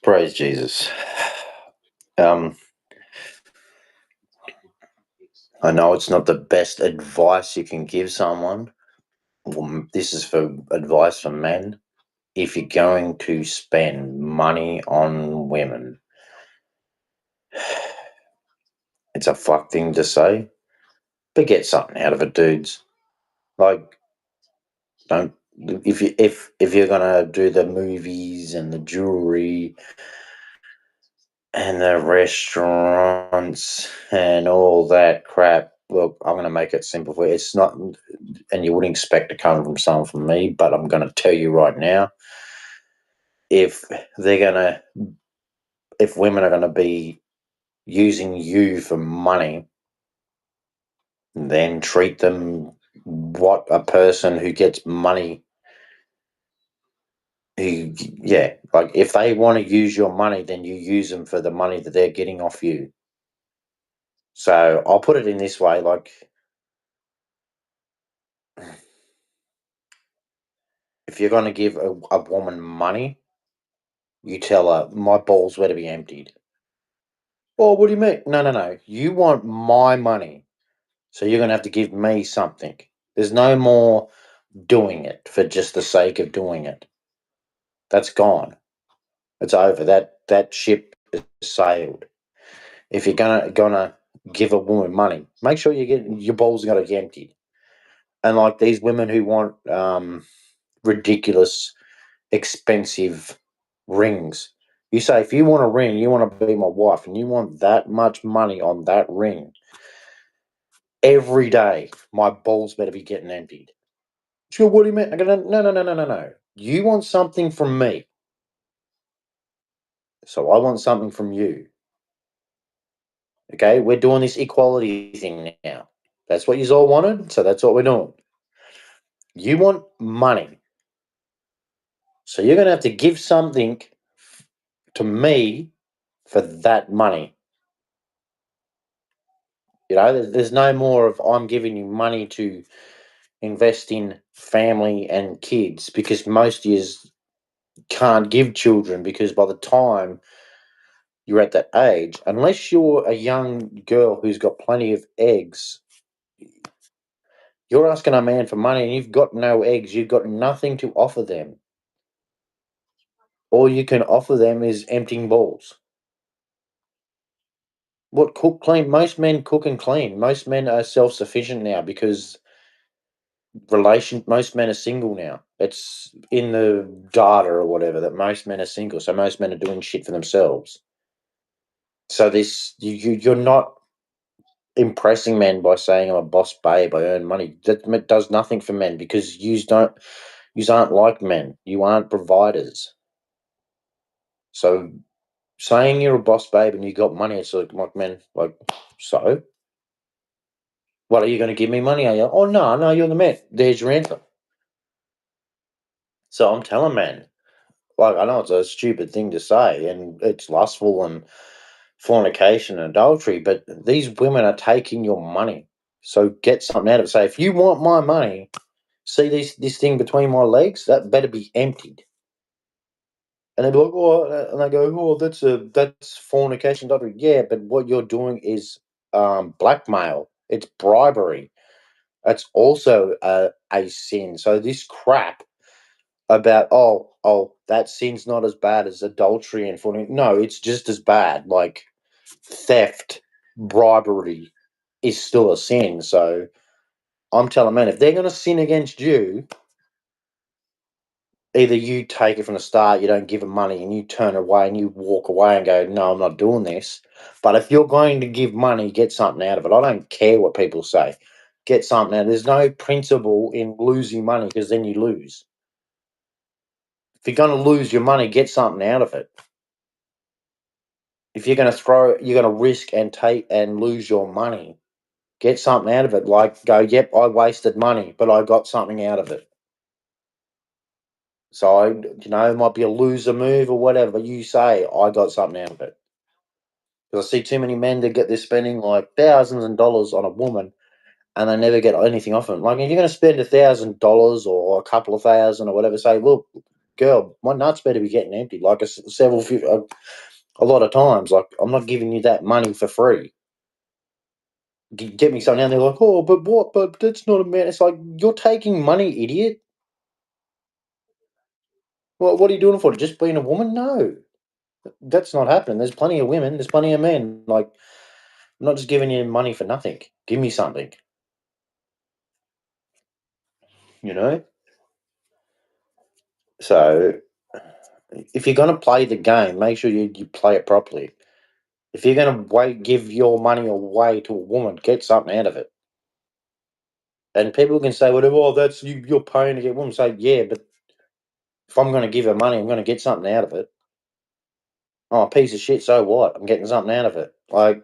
Praise Jesus. Um, I know it's not the best advice you can give someone. Well, this is for advice for men. If you're going to spend money on women, it's a fuck thing to say, but get something out of it, dudes. Like, don't if you're gonna do the movies and the jewelry and the restaurants and all that crap. Look, I'm going to make it simple for you. It's not, and you wouldn't expect to come from someone from me, but I'm going to tell you right now, if they're going to, if women are going to be using you for money, then treat them what a person who gets money, who, yeah, like if they want to use your money, then you use them for the money that they're getting off you. So I'll put it in this way, like, if you're going to give a woman money, you tell her, my balls were to be emptied. Oh, what do you mean? No, no, no. You want my money. So you're going to have to give me something. There's no more doing it for just the sake of doing it. That's gone. It's over. That ship is sailed. If you're gonna give a woman money, make sure you get your balls got to get emptied. And like these women who want ridiculous, expensive rings. You say, if you want a ring, you want to be my wife, and you want that much money on that ring, every day, my balls better be getting emptied. She go, what do you mean? I go, no, no, no, no, no, no. You want something from me. So I want something from you. Okay? We're doing this equality thing now. That's what you all wanted, so that's what we're doing. You want money. So you're going to have to give something to me for that money. You know, there's no more of I'm giving you money to invest in family and kids because most years can't give children because by the time you're at that age, unless you're a young girl who's got plenty of eggs, you're asking a man for money and you've got no eggs, you've got nothing to offer them. All you can offer them is emptying balls. What cook clean? Most men cook and clean. Most men are self sufficient now because most men are single now. It's in the data or whatever that most men are single, so most men are doing shit for themselves. So you're not impressing men by saying I'm a boss babe, I earn money. That does nothing for men because you aren't like men. You aren't providers. So saying you're a boss babe and you got money, it's like men like, so what, are you going to give me money? Are you? Oh no, no, you're the man. There's your answer. So I'm telling men, like, I know it's a stupid thing to say and it's lustful and fornication and adultery, but these women are taking your money. So get something out of it. Say, if you want my money, see this thing between my legs, that better be emptied. And they'd be like, oh, and they go, oh, that's fornication, adultery. Yeah, but what you're doing is blackmail. It's bribery. That's also a sin. So this crap about that sin's not as bad as adultery and fornication. No, it's just as bad. Like theft, bribery is still a sin. So I'm telling men, if they're going to sin against you, either you take it from the start, you don't give them money, and you turn away and you walk away and go, no, I'm not doing this. But if you're going to give money, get something out of it. I don't care what people say. Get something out. There's no principle in losing money because then you lose. If you're going to lose your money, get something out of it. If you're going to risk and take and lose your money, get something out of it. Like go, yep, I wasted money, but I got something out of it. So it might be a loser move or whatever, but you say I got something out of it. Because I see too many men that they're spending like thousands of dollars on a woman, and they never get anything off them. Like if you're going to spend $1,000 or a couple of thousand or whatever, say, look, girl, my nuts better be getting empty. Like a lot of times, like I'm not giving you that money for free. Get me something, and they're like, oh, but what? But that's not a man. It's like you're taking money, idiot. Well, what are you doing it for? Just being a woman? No, that's not happening. There's plenty of women. There's plenty of men. Like I'm not just giving you money for nothing. Give me something. You know. So if you're gonna play the game, make sure you play it properly. If you're gonna give your money away to a woman, get something out of it. And people can say whatever. Oh, that's you. You're paying to get women. Say yeah, but if I'm gonna give her money, I'm gonna get something out of it. Oh, a piece of shit. So what? I'm getting something out of it. Like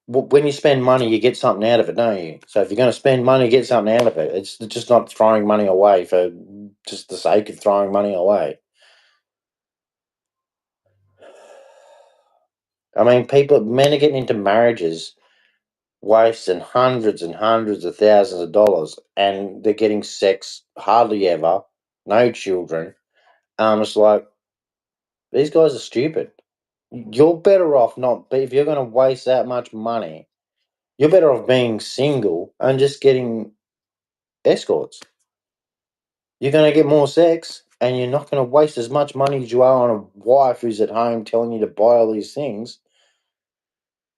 when you spend money, you get something out of it, don't you? So if you're going to spend money, get something out of it. It's just not throwing money away for just the sake of throwing money away. I mean, men are getting into marriages, wasting hundreds and hundreds of thousands of dollars, and they're getting sex hardly ever, no children. It's like these guys are stupid. You're better off not. If you're going to waste that much money, you're better off being single and just getting escorts. You're going to get more sex, and you're not going to waste as much money as you are on a wife who's at home telling you to buy all these things.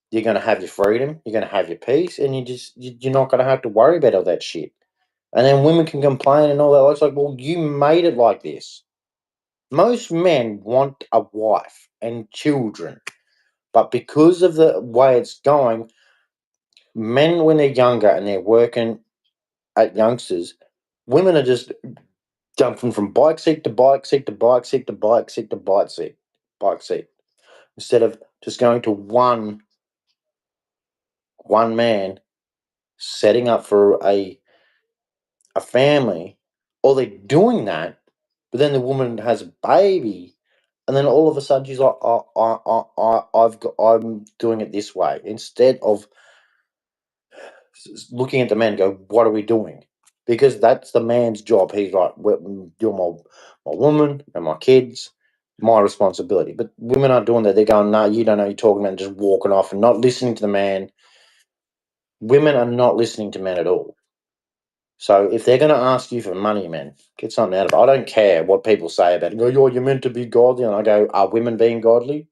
You're going to have your freedom, you're going to have your peace, and you're not going to have to worry about all that shit. And then women can complain and all that. It's like, well, you made it like this. Most men want a wife and children, but because of the way it's going, men when they're younger and they're working at youngsters, women are just jumping from bike seat to bike seat to bike seat to bike seat to bike seat, instead of just going to one man setting up for a family, or they're doing that, but then the woman has a baby, and then all of a sudden she's like, I'm doing it this way, instead of looking at the man and go, what are we doing? Because that's the man's job. He's like, well, you're my woman and my kids, my responsibility. But women aren't doing that. They're going, no, you don't know, you're talking about, and just walking off and not listening to the man. Women are not listening to men at all. So if they're going to ask you for money, man, get something out of it. I don't care what people say about it. Go, you're meant to be godly. And I go, are women being godly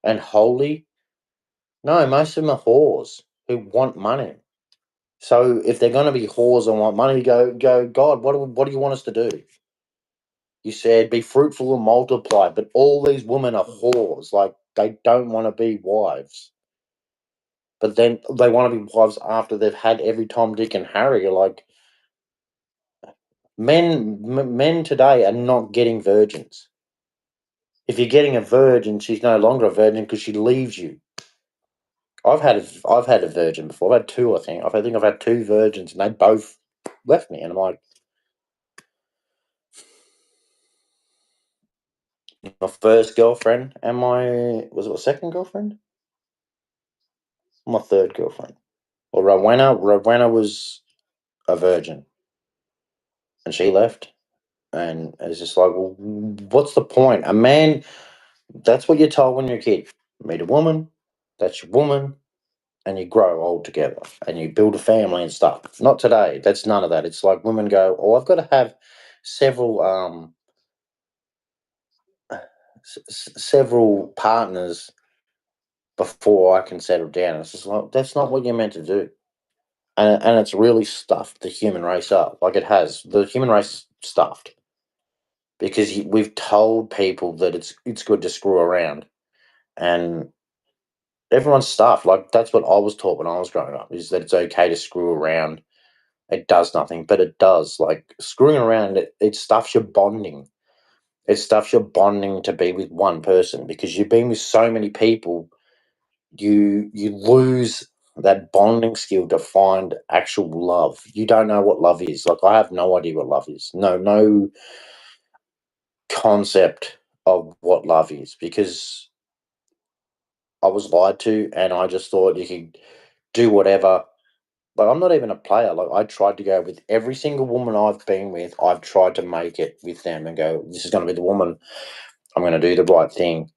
and holy? No, most of them are whores who want money. So if they're going to be whores and want money, go, God, what do you want us to do? You said be fruitful and multiply, but all these women are whores. Like they don't want to be wives, but then they want to be wives after they've had every Tom, Dick, and Harry. Like men today are not getting virgins. If you're getting a virgin, she's no longer a virgin because she leaves you. I've had a virgin before. I've had two, I think. I think I've had two virgins, and they both left me. And I'm like, my first girlfriend and was it my second girlfriend? My third girlfriend. Well, Rowena was a virgin, and she left. And it's just like, well, what's the point? A man, that's what you're told when you're a kid. Meet a woman, that's your woman, and you grow old together, and you build a family and stuff. Not today. That's none of that. It's like women go, oh, I've got to have several several partners before I can settle down. It's just like that's not what you're meant to do. And it's really stuffed the human race up. Like it has. The human race is stuffed because we've told people that it's good to screw around, and everyone's stuffed. Like that's what I was taught when I was growing up, is that it's okay to screw around. It does nothing, but it does. Like screwing around, it stuffs your bonding. It stuffs your bonding to be with one person, because you've been with so many people, you lose that bonding skill to find actual love. You don't know what love is. Like I have no idea what love is. No concept of what love is, because I was lied to, and I just thought you could do whatever Like, I'm not even a player. Like, I tried to go with every single woman I've been with. I've tried to make it with them and go, this is going to be the woman. I'm going to do the right thing.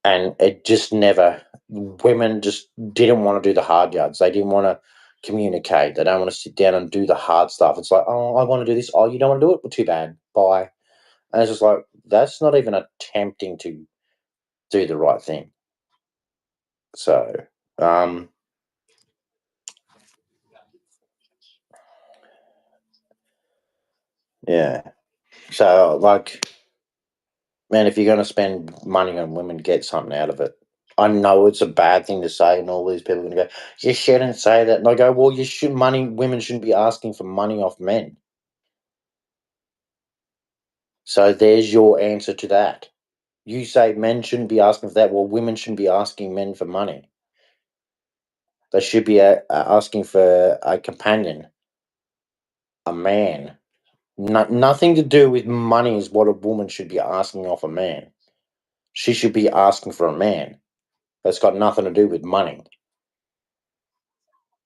And it just never, women just didn't want to do the hard yards. They didn't want to communicate. They don't want to sit down and do the hard stuff. It's like, oh, I want to do this. Oh, you don't want to do it? Well, too bad. Bye. And it's just like, that's not even attempting to do the right thing. So, um, yeah. So, like, man, if you're going to spend money on women, get something out of it. I know it's a bad thing to say, and all these people are going to go, you shouldn't say that. And I go, well, you should money. Women shouldn't be asking for money off men. So there's your answer to that. You say men shouldn't be asking for that. Well, women shouldn't be asking men for money. They should be asking for a companion, a man. Nothing to do with money is what a woman should be asking off a man. She should be asking for a man. That's got nothing to do with money.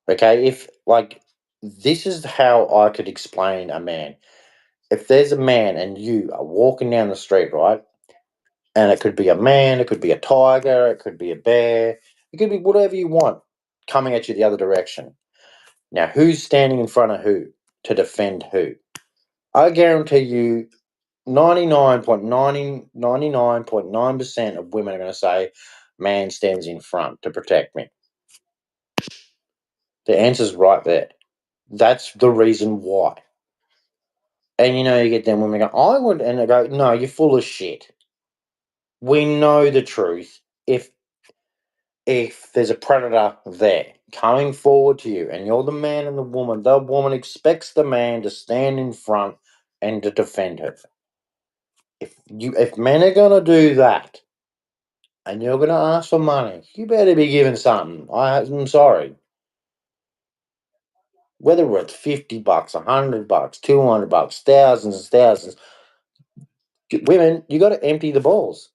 Okay, if like this is how I could explain a man. If there's a man and you are walking down the street, right? And it could be a man, it could be a tiger, it could be a bear, it could be whatever you want coming at you the other direction. Now, who's standing in front of who to defend who? I guarantee you 99.9% of women are going to say, man stands in front to protect me. The answer's right there. That's the reason why. And you get them women go, I would, and they go, no, you're full of shit. We know the truth. If there's a predator there coming forward to you and you're the man and the woman expects the man to stand in front and to defend her. If men are gonna do that and you're gonna ask for money, you better be given something. I'm sorry. Whether it's $50, $100, $200, thousands and thousands, women, you got to empty the balls.